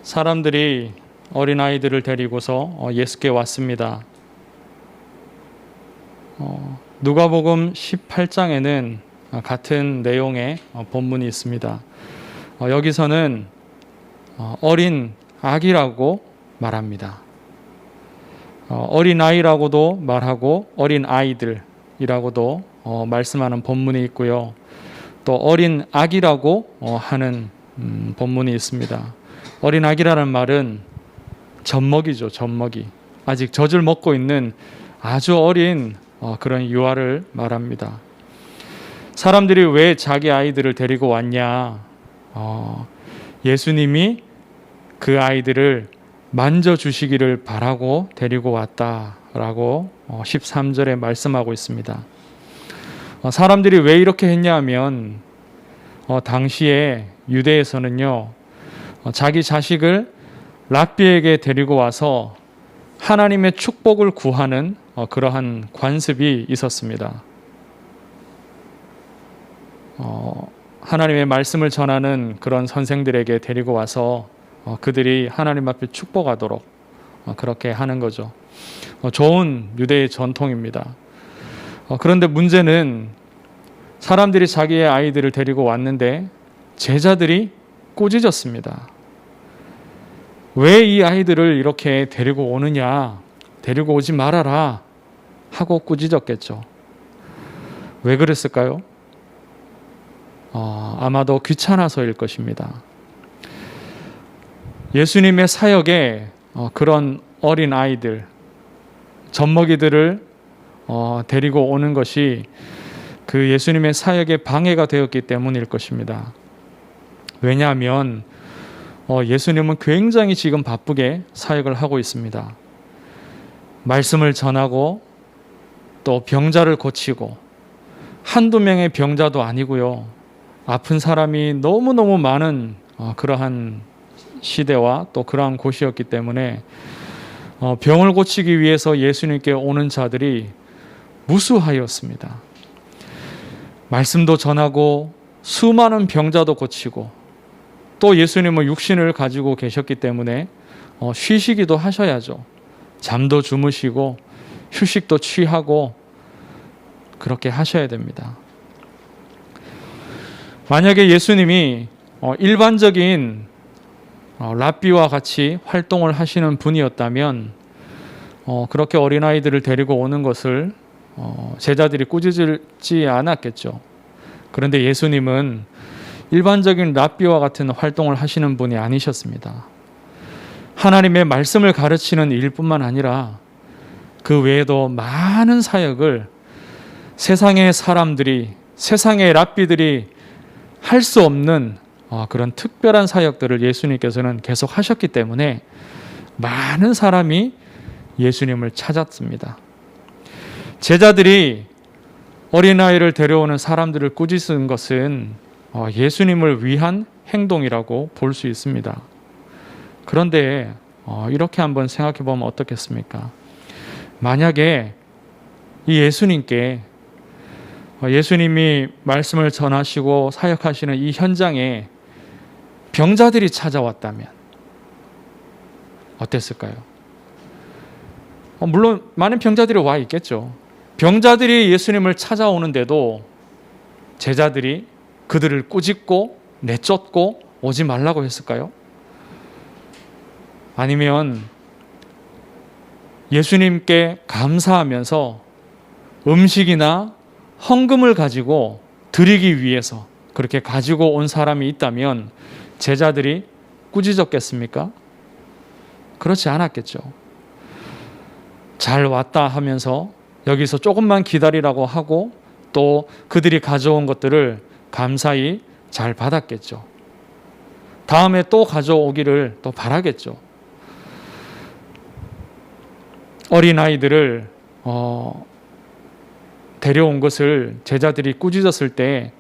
사람들이 어린아이들을 데리고서 예수께 왔습니다. 누가복음 18장에는 같은 내용의 본문이 있습니다. 여기서는 어린 아기라고 말합니다. 어린아이라고도 말하고 어린 아이들이라고도 말씀하는 본문이 있고요. 또 어린 아기라고 하는 본문이 있습니다. 어린 아기라는 말은 젖먹이죠. 젖먹이. 아직 젖을 먹고 있는 아주 어린 그런 유아를 말합니다. 사람들이 왜 자기 아이들을 데리고 왔냐? 예수님이 그 아이들을 만져주시기를 바라고 데리고 왔다라고 13절에 말씀하고 있습니다. 사람들이 왜 이렇게 했냐 하면 당시에 유대에서는요, 자기 자식을 랍비에게 데리고 와서 하나님의 축복을 구하는 그러한 관습이 있었습니다. 하나님의 말씀을 전하는 그런 선생들에게 데리고 와서 그들이 하나님 앞에 축복하도록 그렇게 하는 거죠. 좋은 유대의 전통입니다. 그런데 문제는 사람들이 자기의 아이들을 데리고 왔는데 제자들이 꾸짖었습니다. 왜 이 아이들을 이렇게 데리고 오느냐? 데리고 오지 말아라 하고 꾸짖었겠죠. 왜 그랬을까요? 아마도 귀찮아서일 것입니다. 예수님의 사역에 그런 어린 아이들, 젖먹이들을 데리고 오는 것이 그 예수님의 사역에 방해가 되었기 때문일 것입니다. 왜냐하면 예수님은 굉장히 지금 바쁘게 사역을 하고 있습니다. 말씀을 전하고 또 병자를 고치고 한두 명의 병자도 아니고요. 아픈 사람이 너무너무 많은 그러한 시대와 또 그러한 곳이었기 때문에 병을 고치기 위해서 예수님께 오는 자들이 무수하였습니다. 말씀도 전하고 수많은 병자도 고치고 또 예수님은 육신을 가지고 계셨기 때문에 쉬시기도 하셔야죠. 잠도 주무시고 휴식도 취하고 그렇게 하셔야 됩니다. 만약에 예수님이 일반적인 랍비와 같이 활동을 하시는 분이었다면 그렇게 어린아이들을 데리고 오는 것을 제자들이 꾸짖지 않았겠죠. 그런데 예수님은 일반적인 랍비와 같은 활동을 하시는 분이 아니셨습니다. 하나님의 말씀을 가르치는 일뿐만 아니라 그 외에도 많은 사역을 세상의 사람들이, 세상의 랍비들이 할 수 없는 그런 특별한 사역들을 예수님께서는 계속 하셨기 때문에 많은 사람이 예수님을 찾았습니다. 제자들이 어린아이를 데려오는 사람들을 꾸짖은 것은 예수님을 위한 행동이라고 볼 수 있습니다. 그런데 이렇게 한번 생각해 보면 어떻겠습니까? 만약에 이 예수님께 예수님이 말씀을 전하시고 사역하시는 이 현장에 병자들이 찾아왔다면 어땠을까요? 물론 많은 병자들이 와 있겠죠. 병자들이 예수님을 찾아오는데도 제자들이 그들을 꾸짖고 내쫓고 오지 말라고 했을까요? 아니면 예수님께 감사하면서 음식이나 헌금을 가지고 드리기 위해서 그렇게 가지고 온 사람이 있다면 제자들이 꾸짖었겠습니까? 그렇지 않았겠죠. 잘 왔다 하면서 여기서 조금만 기다리라고 하고 또 그들이 가져온 것들을 감사히 잘 받았겠죠. 다음에 또 가져오기를 또 바라겠죠. 어린아이들을 데려온 것을 제자들이 꾸짖었을 때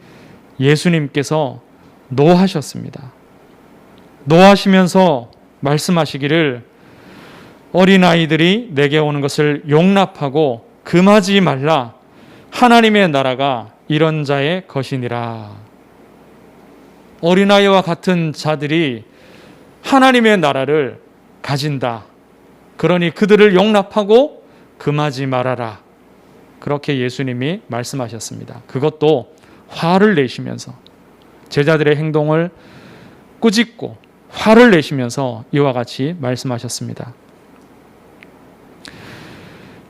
예수님께서 노하셨습니다. 노하시면서 말씀하시기를 어린아이들이 내게 오는 것을 용납하고 금하지 말라. 하나님의 나라가 이런 자의 것이니라. 어린아이와 같은 자들이 하나님의 나라를 가진다. 그러니 그들을 용납하고 금하지 말아라. 그렇게 예수님이 말씀하셨습니다. 그것도 화를 내시면서, 제자들의 행동을 꾸짖고 화를 내시면서 이와 같이 말씀하셨습니다.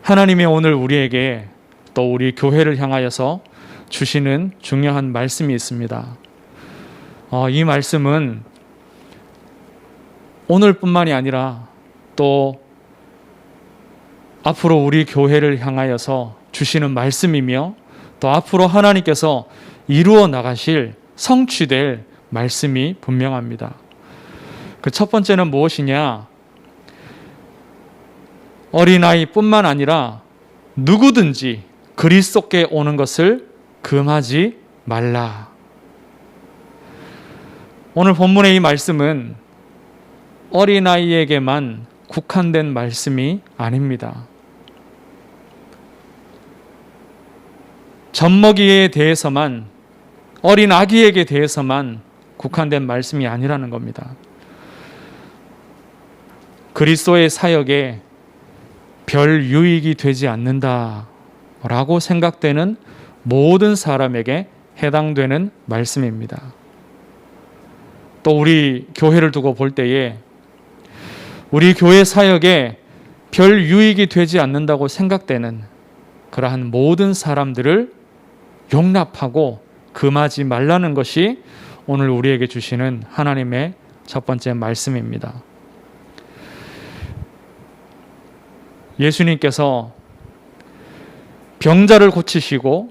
하나님이 오늘 우리에게, 또 우리 교회를 향하여서 주시는 중요한 말씀이 있습니다. 이 말씀은 오늘뿐만이 아니라 또 앞으로 우리 교회를 향하여서 주시는 말씀이며, 또 앞으로 하나님께서 이루어 나가실, 성취될 말씀이 분명합니다. 그 첫 번째는 무엇이냐? 어린아이뿐만 아니라 누구든지 그리스도께 오는 것을 금하지 말라. 오늘 본문의 이 말씀은 어린아이에게만 국한된 말씀이 아닙니다. 젖먹이에 대해서만, 어린 아기에게 대해서만 국한된 말씀이 아니라는 겁니다. 그리스도의 사역에 별 유익이 되지 않는다라고 생각되는 모든 사람에게 해당되는 말씀입니다. 또 우리 교회를 두고 볼 때에 우리 교회 사역에 별 유익이 되지 않는다고 생각되는 그러한 모든 사람들을 용납하고 금하지 말라는 것이 오늘 우리에게 주시는 하나님의 첫 번째 말씀입니다. 예수님께서 병자를 고치시고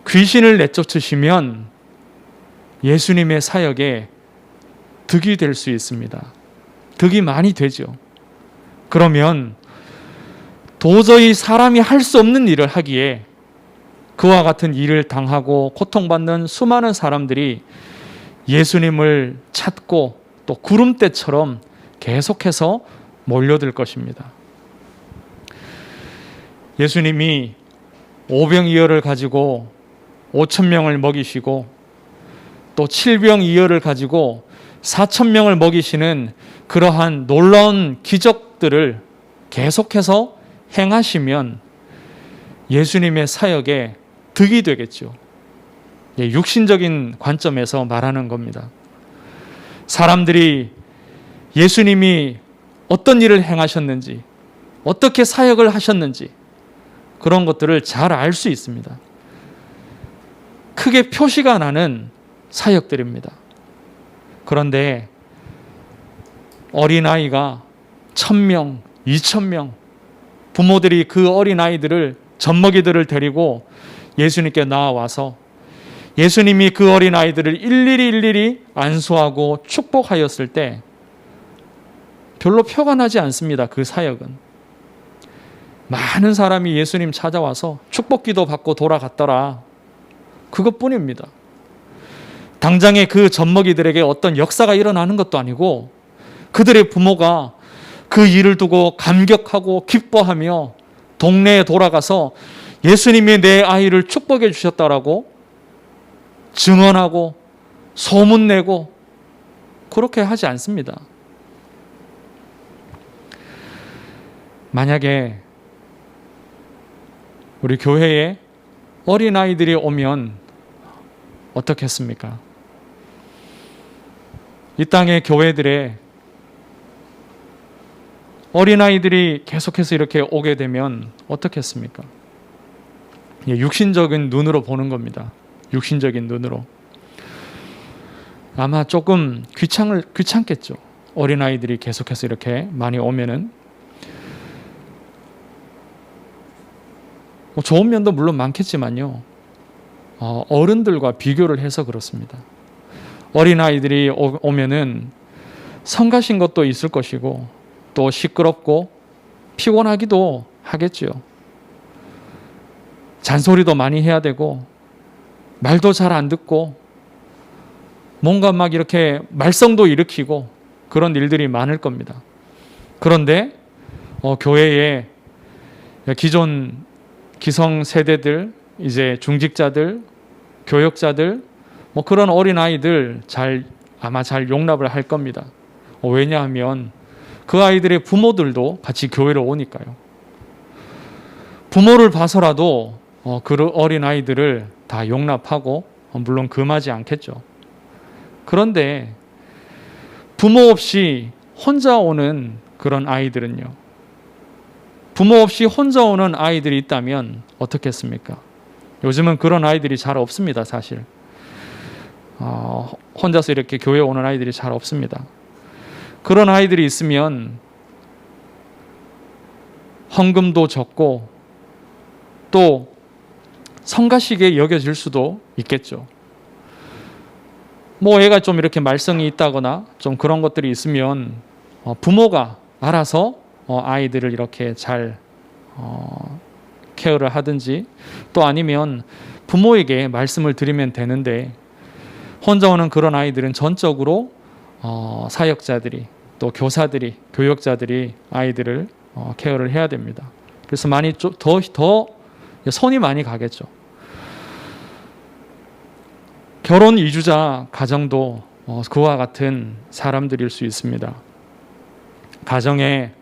귀신을 내쫓으시면 예수님의 사역에 득이 될 수 있습니다. 득이 많이 되죠. 그러면 도저히 사람이 할 수 없는 일을 하기에 그와 같은 일을 당하고 고통받는 수많은 사람들이 예수님을 찾고 또 구름대처럼 계속해서 몰려들 것입니다. 예수님이 오병이어를 가지고 5,000명을 먹이시고 또 7병이어를 가지고 4,000명을 먹이시는 그러한 놀라운 기적들을 계속해서 행하시면 예수님의 사역에 득이 되겠죠. 육신적인 관점에서 말하는 겁니다. 사람들이 예수님이 어떤 일을 행하셨는지, 어떻게 사역을 하셨는지 그런 것들을 잘 알 수 있습니다. 크게 표시가 나는 사역들입니다. 그런데 어린아이가 1,000명, 2,000명, 부모들이 그 어린아이들을, 젖먹이들을 데리고 예수님께 나와서 예수님이 그 어린아이들을 일일이 안수하고 축복하였을 때 별로 표가 나지 않습니다. 그 사역은. 많은 사람이 예수님 찾아와서 축복기도 받고 돌아갔더라. 그것뿐입니다. 당장에 그 젖먹이들에게 어떤 역사가 일어나는 것도 아니고 그들의 부모가 그 일을 두고 감격하고 기뻐하며 동네에 돌아가서 예수님이 내 아이를 축복해 주셨다라고 증언하고 소문내고 그렇게 하지 않습니다. 만약에 우리 교회에 어린아이들이 오면 어떻겠습니까? 이 땅의 교회들에 어린아이들이 계속해서 이렇게 오게 되면 어떻겠습니까? 육신적인 눈으로 보는 겁니다. 육신적인 눈으로. 아마 조금 귀찮겠죠. 어린아이들이 계속해서 이렇게 많이 오면은. 좋은 면도 물론 많겠지만요. 어른들과 비교를 해서 그렇습니다. 어린아이들이 오면은 성가신 것도 있을 것이고 또 시끄럽고 피곤하기도 하겠죠. 잔소리도 많이 해야 되고 말도 잘 안 듣고 뭔가 막 이렇게 말썽도 일으키고 그런 일들이 많을 겁니다. 그런데 교회에 기존 기성 세대들, 이제 중직자들, 교역자들, 그런 어린아이들 아마 잘 용납을 할 겁니다. 왜냐하면 그 아이들의 부모들도 같이 교회를 오니까요. 부모를 봐서라도 그 어린 아이들을 다 용납하고 물론 금하지 않겠죠. 그런데 부모 없이 혼자 오는 그런 아이들은요. 부모 없이 혼자 오는 아이들이 있다면 어떻겠습니까? 요즘은 그런 아이들이 잘 없습니다, 사실. 혼자서 이렇게 교회에 오는 아이들이 잘 없습니다. 그런 아이들이 있으면 헌금도 적고 또 성가시게 여겨질 수도 있겠죠. 애가 좀 이렇게 말썽이 있다거나 좀 그런 것들이 있으면 부모가 알아서 아이들을 이렇게 잘 케어를 하든지 또 아니면 부모에게 말씀을 드리면 되는데 혼자 오는 그런 아이들은 전적으로 사역자들이 또 교사들이 교역자들이 아이들을 케어를 해야 됩니다. 그래서 많이 더 손이 많이 가겠죠. 결혼 이주자 가정도 그와 같은 사람들일 수 있습니다. 가정에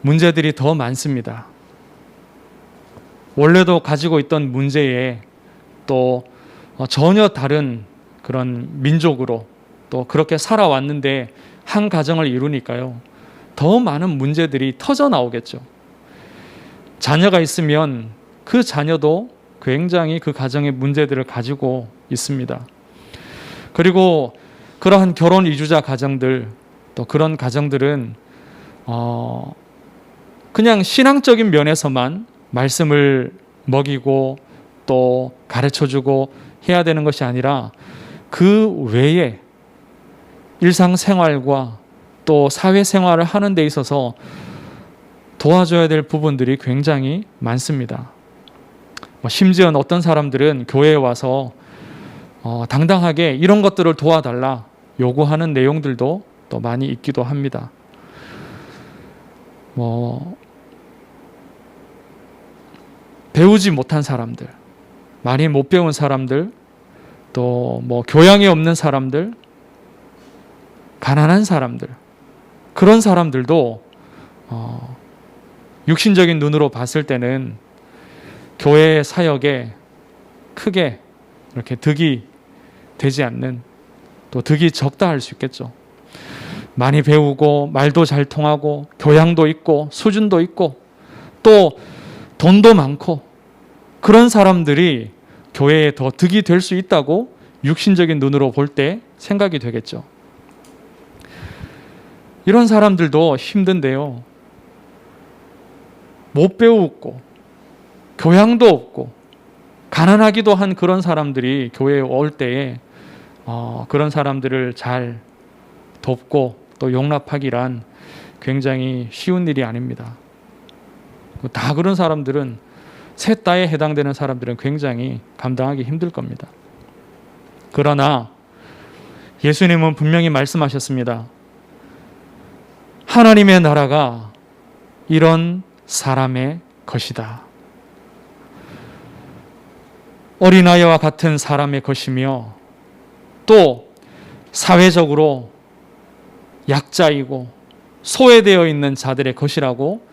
문제들이 더 많습니다. 원래도 가지고 있던 문제에 또 전혀 다른 그런 민족으로 또 그렇게 살아왔는데 한 가정을 이루니까요. 더 많은 문제들이 터져 나오겠죠. 자녀가 있으면 그 자녀도 굉장히 그 가정의 문제들을 가지고 있습니다. 그리고 그러한 결혼 이주자 가정들 또 그런 가정들은 그냥 신앙적인 면에서만 말씀을 먹이고 또 가르쳐주고 해야 되는 것이 아니라 그 외에 일상생활과 또 사회생활을 하는 데 있어서 도와줘야 될 부분들이 굉장히 많습니다. 심지어 어떤 사람들은 교회에 와서 당당하게 이런 것들을 도와달라 요구하는 내용들도 또 많이 있기도 합니다. 배우지 못한 사람들, 많이 못 배운 사람들, 또 교양이 없는 사람들, 가난한 사람들, 그런 사람들도 육신적인 눈으로 봤을 때는 교회 사역에 크게 이렇게 득이 되지 않는, 또 득이 적다 할 수 있겠죠. 많이 배우고 말도 잘 통하고 교양도 있고 수준도 있고 또 돈도 많고 그런 사람들이 교회에 더 득이 될 수 있다고 육신적인 눈으로 볼 때 생각이 되겠죠. 이런 사람들도 힘든데요. 못 배우고 교양도 없고 가난하기도 한 그런 사람들이 교회에 올 때에 그런 사람들을 잘 돕고 또 용납하기란 굉장히 쉬운 일이 아닙니다. 다 그런 사람들은 셋 다에 해당되는 사람들은 굉장히 감당하기 힘들 겁니다. 그러나 예수님은 분명히 말씀하셨습니다. 하나님의 나라가 이런 사람의 것이다. 어린아이와 같은 사람의 것이며 또 사회적으로 약자이고 소외되어 있는 자들의 것이라고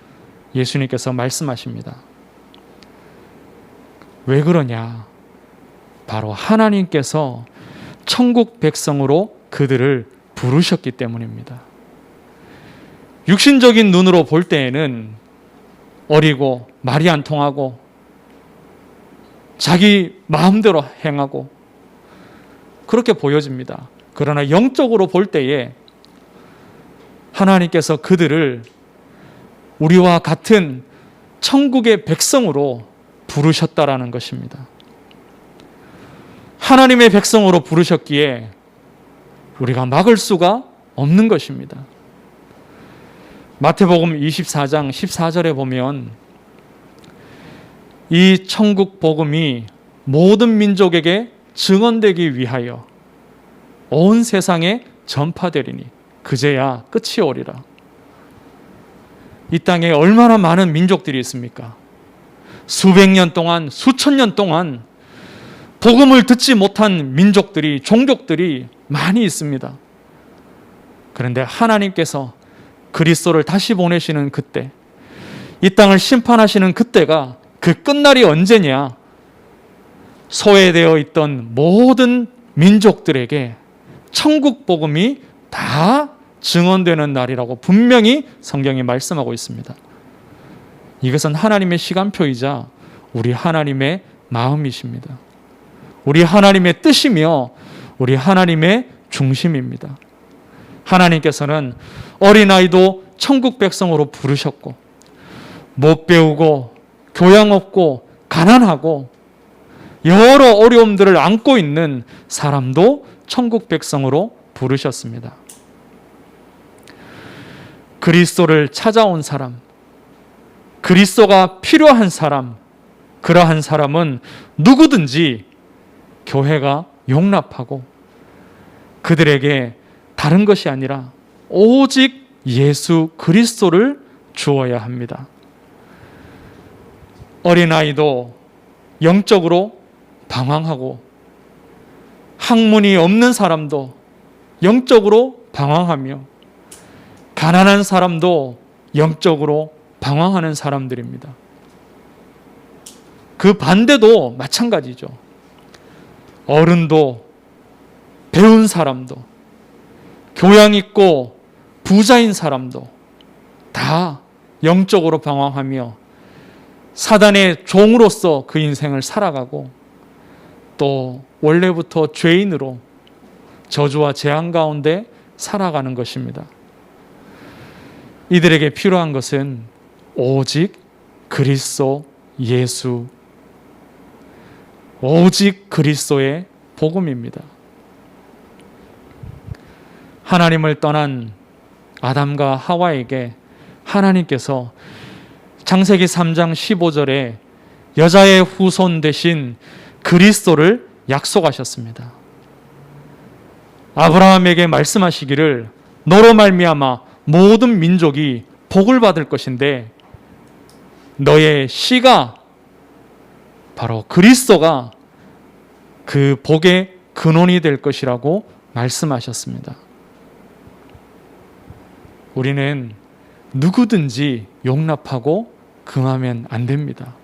예수님께서 말씀하십니다. 왜 그러냐? 바로 하나님께서 천국 백성으로 그들을 부르셨기 때문입니다. 육신적인 눈으로 볼 때에는 어리고 말이 안 통하고 자기 마음대로 행하고 그렇게 보여집니다. 그러나 영적으로 볼 때에 하나님께서 그들을 우리와 같은 천국의 백성으로 부르셨다라는 것입니다. 하나님의 백성으로 부르셨기에 우리가 막을 수가 없는 것입니다. 마태복음 24장 14절에 보면 이 천국 복음이 모든 민족에게 증언되기 위하여 온 세상에 전파되리니 그제야 끝이 오리라. 이 땅에 얼마나 많은 민족들이 있습니까? 수백 년 동안, 수천 년 동안 복음을 듣지 못한 민족들이, 종족들이 많이 있습니다. 그런데 하나님께서 그리스도를 다시 보내시는 그때, 이 땅을 심판하시는 그때가 그 끝날이 언제냐? 소외되어 있던 모든 민족들에게 천국 복음이 다 증언되는 날이라고 분명히 성경이 말씀하고 있습니다. 이것은 하나님의 시간표이자 우리 하나님의 마음이십니다. 우리 하나님의 뜻이며 우리 하나님의 중심입니다. 하나님께서는 어린아이도 천국 백성으로 부르셨고, 못 배우고 교양 없고 가난하고 여러 어려움들을 안고 있는 사람도 천국 백성으로 부르셨습니다. 그리스도를 찾아온 사람, 그리스도가 필요한 사람, 그러한 사람은 누구든지 교회가 용납하고 그들에게 다른 것이 아니라 오직 예수 그리스도를 주어야 합니다. 어린아이도 영적으로 방황하고 학문이 없는 사람도 영적으로 방황하며 가난한 사람도 영적으로 방황하는 사람들입니다. 그 반대도 마찬가지죠. 어른도 배운 사람도 교양 있고 부자인 사람도 다 영적으로 방황하며 사단의 종으로서 그 인생을 살아가고 또 원래부터 죄인으로 저주와 재앙 가운데 살아가는 것입니다. 이들에게 필요한 것은 오직 그리스도 예수, 오직 그리스도의 복음입니다. 하나님을 떠난 아담과 하와에게 하나님께서 창세기 3장 15절에 여자의 후손 대신 그리스도를 약속하셨습니다. 아브라함에게 말씀하시기를 너로 말미암아 모든 민족이 복을 받을 것인데 너의 씨가 바로 그리스도가 그 복의 근원이 될 것이라고 말씀하셨습니다. 우리는 누구든지 용납하고 금하면 안 됩니다.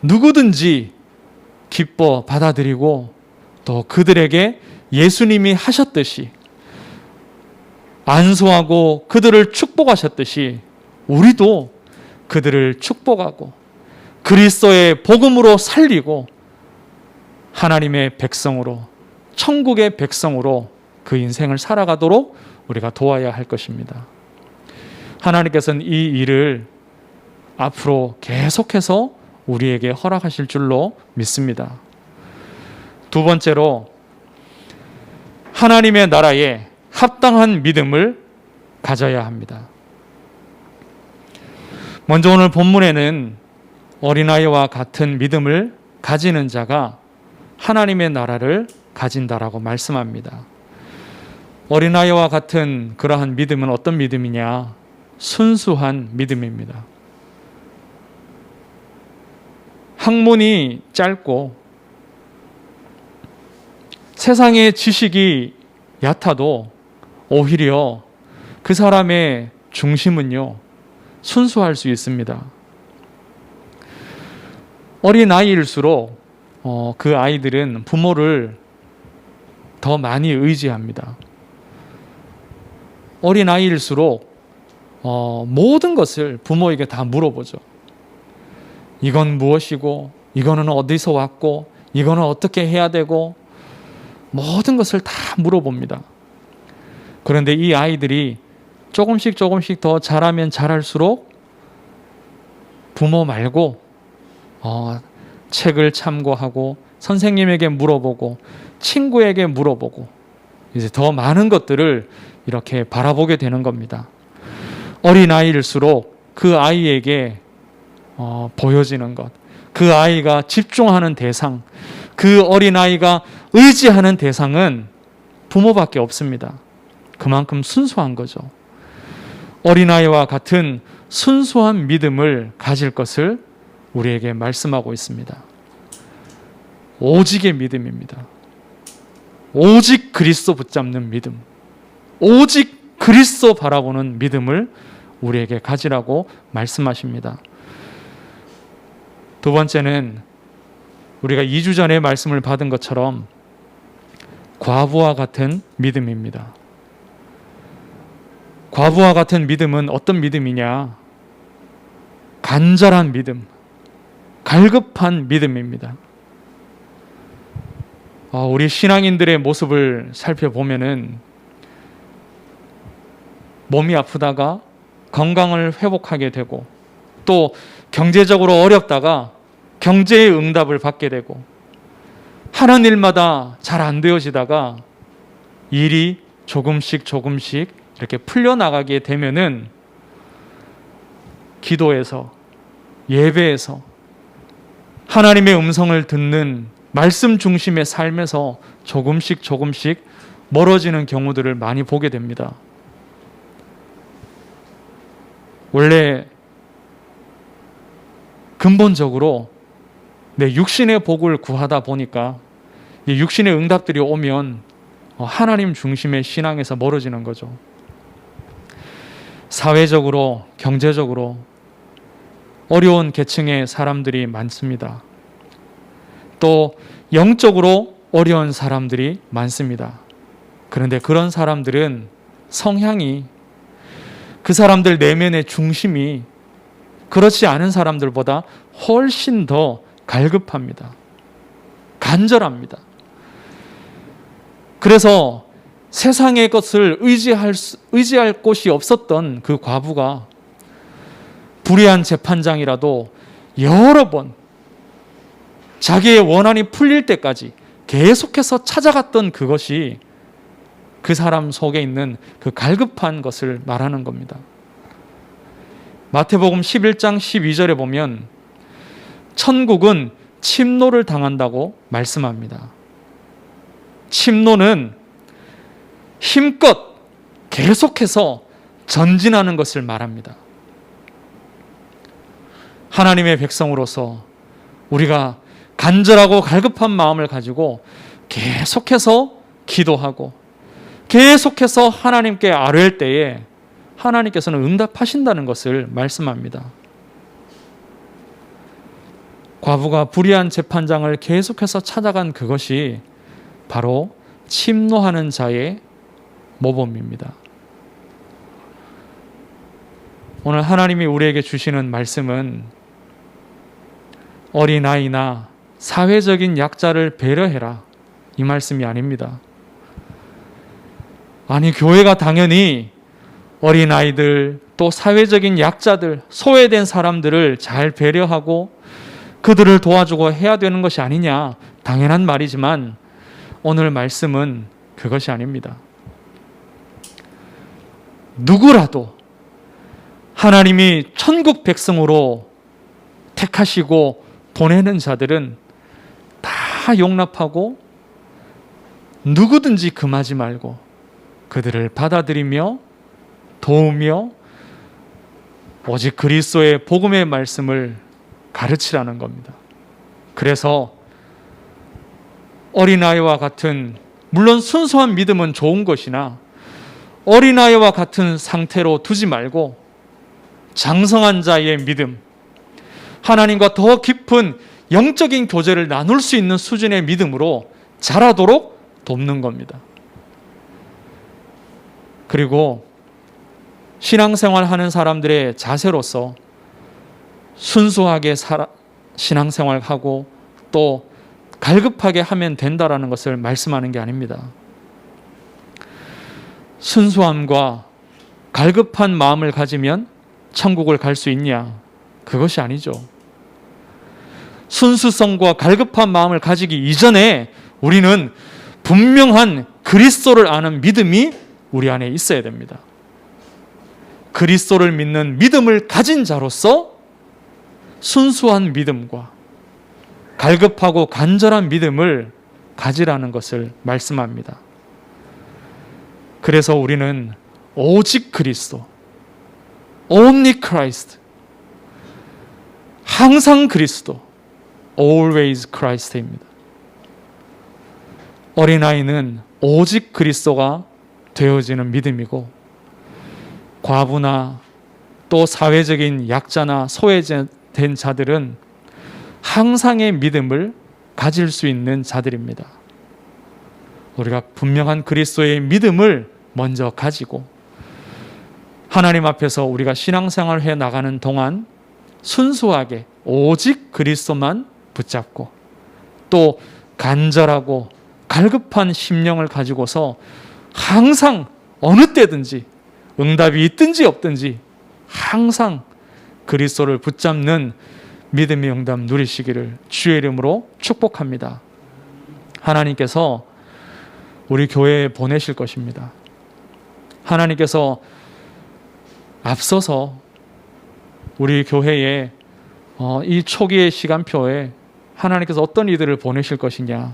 누구든지 기뻐 받아들이고 또 그들에게 예수님이 하셨듯이 안수하고 그들을 축복하셨듯이 우리도 그들을 축복하고 그리스도의 복음으로 살리고 하나님의 백성으로 천국의 백성으로 그 인생을 살아가도록 우리가 도와야 할 것입니다. 하나님께서는 이 일을 앞으로 계속해서 우리에게 허락하실 줄로 믿습니다. 두 번째로 하나님의 나라에 합당한 믿음을 가져야 합니다. 먼저 오늘 본문에는 어린아이와 같은 믿음을 가지는 자가 하나님의 나라를 가진다라고 말씀합니다. 어린아이와 같은 그러한 믿음은 어떤 믿음이냐? 순수한 믿음입니다. 학문이 짧고 세상의 지식이 얕아도 오히려 그 사람의 중심은요, 순수할 수 있습니다. 어린아이일수록 그 아이들은 부모를 더 많이 의지합니다. 어린아이일수록 모든 것을 부모에게 다 물어보죠. 이건 무엇이고, 이거는 어디서 왔고, 이거는 어떻게 해야 되고, 모든 것을 다 물어봅니다. 그런데 이 아이들이 조금씩 더 자라면 자랄수록 부모 말고 책을 참고하고 선생님에게 물어보고 친구에게 물어보고 이제 더 많은 것들을 이렇게 바라보게 되는 겁니다. 어린아이일수록 그 아이에게 보여지는 것, 그 아이가 집중하는 대상, 그 어린아이가 의지하는 대상은 부모밖에 없습니다. 그만큼 순수한 거죠. 어린아이와 같은 순수한 믿음을 가질 것을 우리에게 말씀하고 있습니다. 오직의 믿음입니다. 오직 그리스도 붙잡는 믿음, 오직 그리스도 바라보는 믿음을 우리에게 가지라고 말씀하십니다. 두 번째는 우리가 2주 전에 말씀을 받은 것처럼 과부와 같은 믿음입니다. 과부와 같은 믿음은 어떤 믿음이냐? 간절한 믿음, 갈급한 믿음입니다. 우리 신앙인들의 모습을 살펴보면은 몸이 아프다가 건강을 회복하게 되고, 또 경제적으로 어렵다가 경제의 응답을 받게 되고, 하는 일마다 잘 안 되어지다가 일이 조금씩 이렇게 풀려나가게 되면은 기도에서, 예배에서 하나님의 음성을 듣는 말씀 중심의 삶에서 조금씩 멀어지는 경우들을 많이 보게 됩니다. 원래 근본적으로 내 육신의 복을 구하다 보니까 이 육신의 응답들이 오면 하나님 중심의 신앙에서 멀어지는 거죠. 사회적으로, 경제적으로 어려운 계층의 사람들이 많습니다. 또 영적으로 어려운 사람들이 많습니다. 그런데 그런 사람들은 성향이, 그 사람들 내면의 중심이 그렇지 않은 사람들보다 훨씬 더 갈급합니다. 간절합니다. 그래서 세상의 것을 의지할 곳이 없었던 그 과부가 불의한 재판장이라도 여러 번 자기의 원한이 풀릴 때까지 계속해서 찾아갔던 그것이 그 사람 속에 있는 그 갈급한 것을 말하는 겁니다. 마태복음 11장 12절에 보면 천국은 침노를 당한다고 말씀합니다. 침노는 힘껏 계속해서 전진하는 것을 말합니다. 하나님의 백성으로서 우리가 간절하고 갈급한 마음을 가지고 계속해서 기도하고 계속해서 하나님께 아뢰을 때에 하나님께서는 응답하신다는 것을 말씀합니다. 과부가 불의한 재판장을 계속해서 찾아간 그것이 바로 침노하는 자의 모범입니다. 오늘 하나님이 우리에게 주시는 말씀은 어린아이나 사회적인 약자를 배려해라, 이 말씀이 아닙니다. 아니, 교회가 당연히 어린아이들, 또 사회적인 약자들, 소외된 사람들을 잘 배려하고 그들을 도와주고 해야 되는 것이 아니냐, 당연한 말이지만 오늘 말씀은 그것이 아닙니다. 누구라도 하나님이 천국 백성으로 택하시고 보내는 자들은 다 용납하고 누구든지 금하지 말고 그들을 받아들이며 도우며 오직 그리스도의 복음의 말씀을 가르치라는 겁니다. 그래서 어린아이와 같은, 물론 순수한 믿음은 좋은 것이나 어린아이와 같은 상태로 두지 말고 장성한 자의 믿음, 하나님과 더 깊은 영적인 교제를 나눌 수 있는 수준의 믿음으로 자라도록 돕는 겁니다. 그리고 신앙생활 하는 사람들의 자세로서 순수하게 신앙생활하고 또 갈급하게 하면 된다라는 것을 말씀하는 게 아닙니다. 순수함과 갈급한 마음을 가지면 천국을 갈 수 있냐? 그것이 아니죠. 순수성과 갈급한 마음을 가지기 이전에 우리는 분명한 그리스도를 아는 믿음이 우리 안에 있어야 됩니다. 그리스도를 믿는 믿음을 가진 자로서 순수한 믿음과 갈급하고 간절한 믿음을 가지라는 것을 말씀합니다. 그래서 우리는 오직 그리스도, only Christ, 항상 그리스도, always Christ입니다. 어린아이는 오직 그리스도가 되어지는 믿음이고, 과부나 또 사회적인 약자나 소외된 자들은 항상의 믿음을 가질 수 있는 자들입니다. 우리가 분명한 그리스도의 믿음을 먼저 가지고 하나님 앞에서 우리가 신앙생활을 해 나가는 동안 순수하게 오직 그리스도만 붙잡고 또 간절하고 갈급한 심령을 가지고서 항상 어느 때든지 응답이 있든지 없든지 항상 그리스도를 붙잡는 믿음의 응답 누리시기를 주의 이름으로 축복합니다. 하나님께서 우리 교회에 보내실 것입니다. 하나님께서 앞서서 우리 교회에 이 초기의 시간표에 하나님께서 어떤 이들을 보내실 것이냐,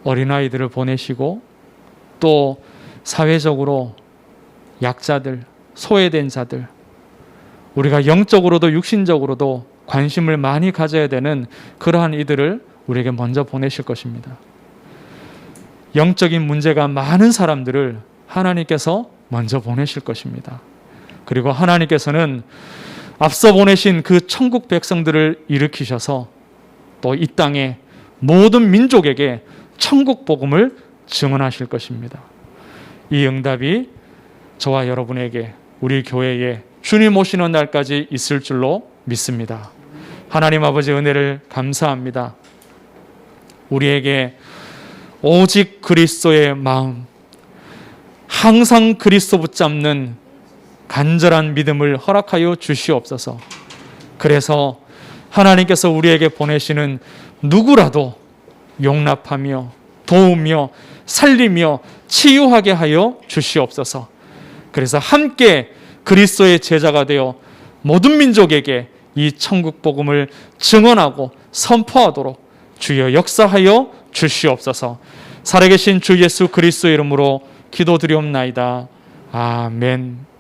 어린아이들을 보내시고 또 사회적으로 약자들, 소외된 자들, 우리가 영적으로도 육신적으로도 관심을 많이 가져야 되는 그러한 이들을 우리에게 먼저 보내실 것입니다. 영적인 문제가 많은 사람들을 하나님께서 먼저 보내실 것입니다. 그리고 하나님께서는 앞서 보내신 그 천국 백성들을 일으키셔서 또 이 땅에 모든 민족에게 천국 복음을 증언하실 것입니다. 이 응답이 저와 여러분에게 우리 교회에 주님 오시는 날까지 있을 줄로 믿습니다. 하나님 아버지 은혜를 감사합니다. 우리에게 오직 그리스도의 마음, 항상 그리스도 붙잡는 간절한 믿음을 허락하여 주시옵소서. 그래서 하나님께서 우리에게 보내시는 누구라도 용납하며 도우며 살리며 치유하게 하여 주시옵소서. 그래서 함께 그리스도의 제자가 되어 모든 민족에게 이 천국 복음을 증언하고 선포하도록 주여 역사하여 주시옵소서. 살아계신 주 예수 그리스도 이름으로 기도드리옵나이다. 아멘.